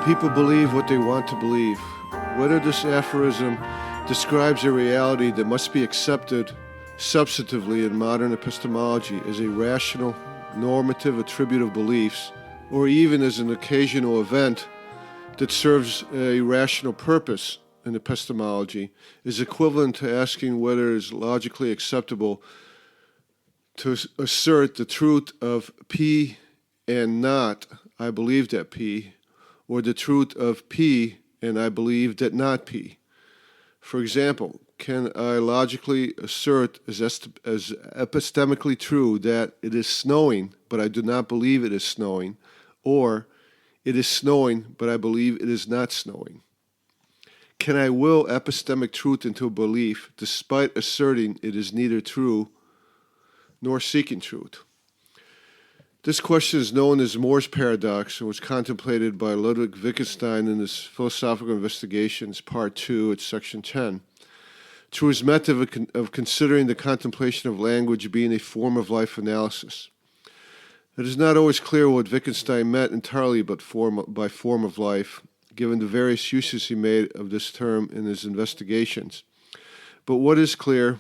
People believe what they want to believe. Whether this aphorism describes a reality that must be accepted substantively in modern epistemology as a rational, normative attributive beliefs, or even as an occasional event that serves a rational purpose in epistemology, is equivalent to asking whether it is logically acceptable to assert the truth of P and not, I believe that P, or the truth of P and I believe that not P. For example, can I logically assert as epistemically true that it is snowing, but I do not believe it is snowing, or it is snowing, but I believe it is not snowing? Can I will epistemic truth into a belief despite asserting it is neither true nor seeking truth? This question is known as Moore's paradox and was contemplated by Ludwig Wittgenstein in his Philosophical Investigations, Part 2, at Section 10, through his method of considering the contemplation of language being a form of life analysis. It is not always clear what Wittgenstein meant entirely by form of life, given the various uses he made of this term in his investigations. But what is clear,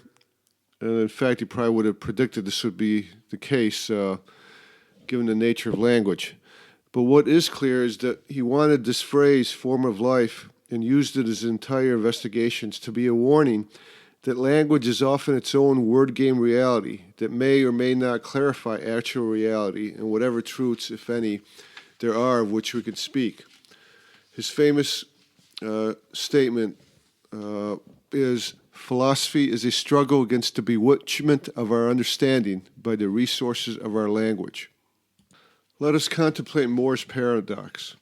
and in fact he probably would have predicted this would be the case, given the nature of language. But what is clear is that he wanted this phrase, form of life, and used it as entire investigations to be a warning that language is often its own word game reality that may or may not clarify actual reality and whatever truths, if any, there are of which we can speak. His famous statement is, "Philosophy is a struggle against the bewitchment of our understanding by the resources of our language." Let us contemplate Moore's paradox.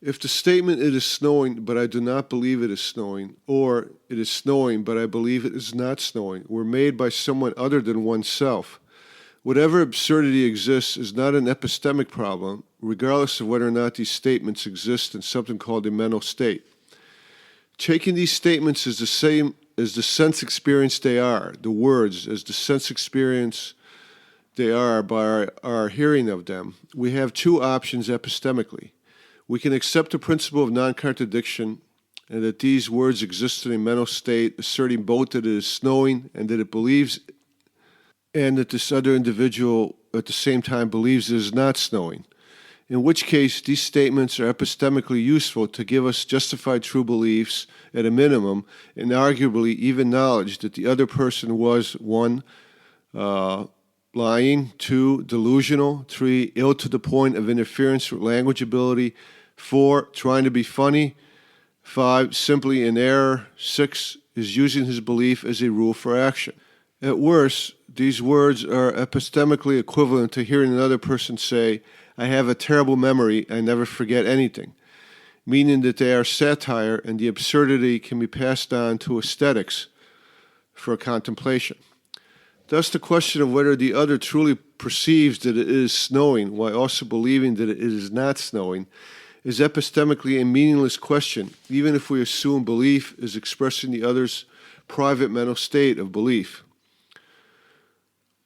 If the statement, "It is snowing, but I do not believe it is snowing," or "It is snowing, but I believe it is not snowing," were made by someone other than oneself, whatever absurdity exists is not an epistemic problem, regardless of whether or not these statements exist in something called a mental state. Taking these statements as the same as the sense experience they are, the words as the sense experience they are by our hearing of them, we have two options epistemically. We can accept the principle of non-contradiction and that these words exist in a mental state, asserting both that it is snowing and that it believes, and that this other individual at the same time believes it is not snowing, in which case these statements are epistemically useful to give us justified true beliefs at a minimum, and arguably even knowledge that the other person was, 1, lying, 2, delusional, 3, ill to the point of interference with language ability, 4, trying to be funny, 5, simply in error, 6, is using his belief as a rule for action. At worst, these words are epistemically equivalent to hearing another person say, "I have a terrible memory, I never forget anything," meaning that they are satire and the absurdity can be passed on to aesthetics for contemplation. Thus, the question of whether the other truly perceives that it is snowing while also believing that it is not snowing is epistemically a meaningless question, even if we assume belief is expressing the other's private mental state of belief.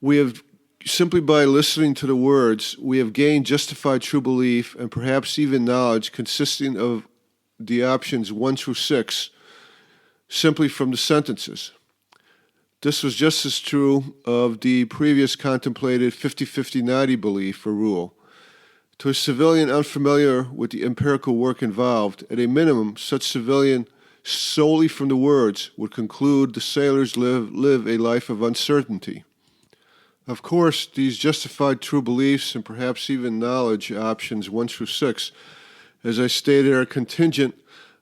We have, simply by listening to the words, we have gained justified true belief and perhaps even knowledge consisting of the options 1 through 6 simply from the sentences. This was just as true of the previous contemplated 50-50-90 belief or rule. To a civilian unfamiliar with the empirical work involved, at a minimum, such civilian solely from the words would conclude the sailors live a life of uncertainty. Of course, these justified true beliefs and perhaps even knowledge options 1 through 6, as I stated, are contingent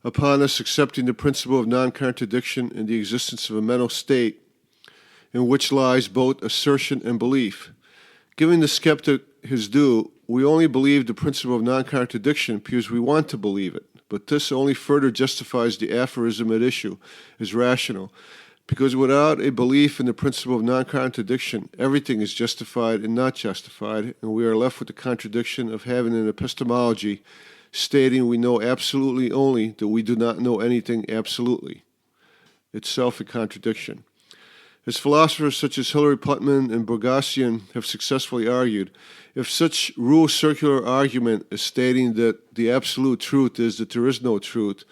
upon us accepting the principle of non-contradiction and the existence of a mental state in which lies both assertion and belief. Giving the skeptic his due, we only believe the principle of non-contradiction because we want to believe it, but this only further justifies the aphorism at issue as rational, because without a belief in the principle of non-contradiction, everything is justified and not justified, and we are left with the contradiction of having an epistemology stating we know absolutely only that we do not know anything absolutely, itself a contradiction. As philosophers such as Hilary Putnam and Borgasian have successfully argued, if such rule-circular argument is stating that the absolute truth is that there is no truth,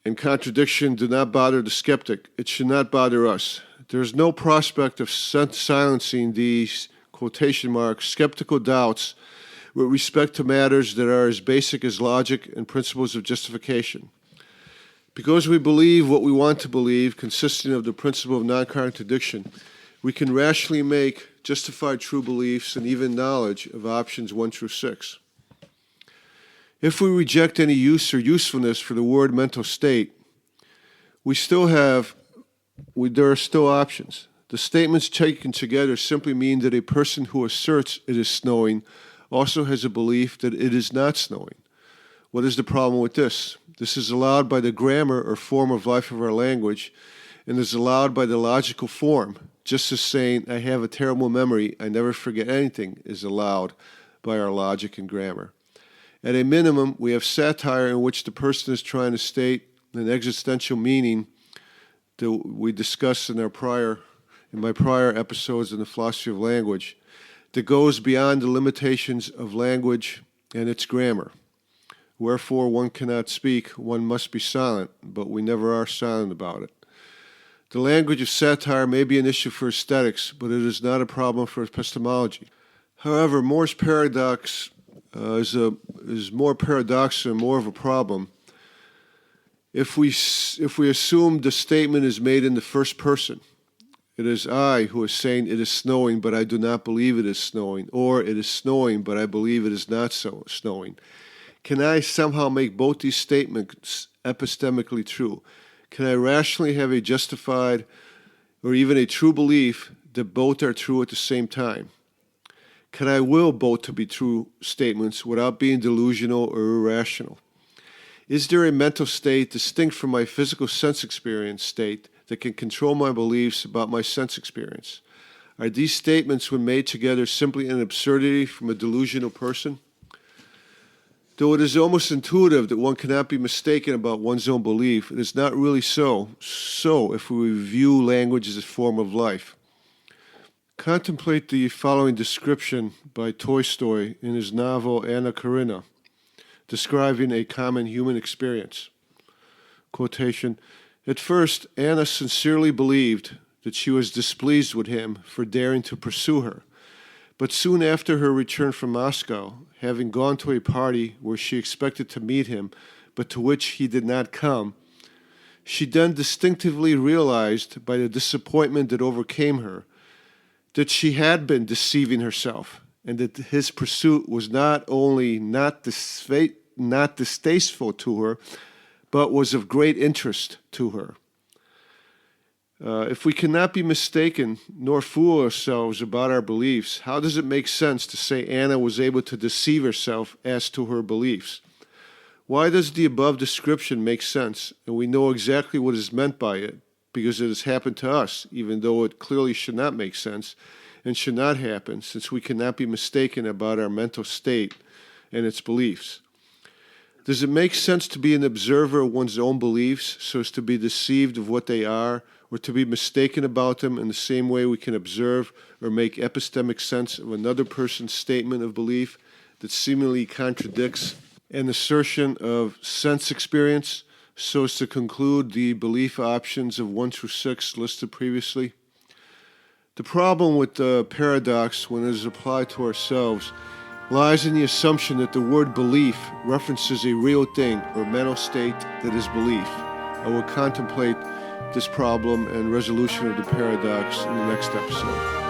and contradiction do not bother the skeptic, it should not bother us. There is no prospect of silencing these, quotation marks, skeptical doubts with respect to matters that are as basic as logic and principles of justification. Because we believe what we want to believe, consisting of the principle of non-contradiction, we can rationally make justified true beliefs and even knowledge of options 1 through 6. If we reject any use or usefulness for the word mental state, there are still options. The statements taken together simply mean that a person who asserts it is snowing also has a belief that it is not snowing. What is the problem with this? This is allowed by the grammar or form of life of our language, and is allowed by the logical form, just as saying, I have a terrible memory, I never forget anything, is allowed by our logic and grammar. At a minimum, we have satire in which the person is trying to state an existential meaning that we discussed in my prior episodes in the philosophy of language, that goes beyond the limitations of language and its grammar. Wherefore one cannot speak, one must be silent, but we never are silent about it. The language of satire may be an issue for aesthetics, but it is not a problem for epistemology. However, Moore's paradox is more paradoxical and more of a problem if we assume the statement is made in the first person. It is I who is saying it is snowing, but I do not believe it is snowing, or it is snowing, but I believe it is not snowing. Can I somehow make both these statements epistemically true? Can I rationally have a justified or even a true belief that both are true at the same time? Can I will both to be true statements without being delusional or irrational? Is there a mental state distinct from my physical sense experience state that can control my beliefs about my sense experience? Are these statements, when made together, simply an absurdity from a delusional person? Though it is almost intuitive that one cannot be mistaken about one's own belief, it is not really so if we view language as a form of life. Contemplate the following description by Tolstoy in his novel Anna Karenina, describing a common human experience. Quotation, at first, Anna sincerely believed that she was displeased with him for daring to pursue her. But soon after her return from Moscow, having gone to a party where she expected to meet him, but to which he did not come, she then distinctively realized by the disappointment that overcame her that she had been deceiving herself, and that his pursuit was not only not distasteful to her, but was of great interest to her. If we cannot be mistaken nor fool ourselves about our beliefs, how does it make sense to say Anna was able to deceive herself as to her beliefs? Why does the above description make sense, and we know exactly what is meant by it, because it has happened to us, even though it clearly should not make sense and should not happen, since we cannot be mistaken about our mental state and its beliefs? Does it make sense to be an observer of one's own beliefs so as to be deceived of what they are, or to be mistaken about them in the same way we can observe or make epistemic sense of another person's statement of belief that seemingly contradicts an assertion of sense experience, so as to conclude the belief options of 1 through 6 listed previously? The problem with the paradox, when it is applied to ourselves, lies in the assumption that the word belief references a real thing or mental state that is belief. I will contemplate this problem and resolution of the paradox in the next episode.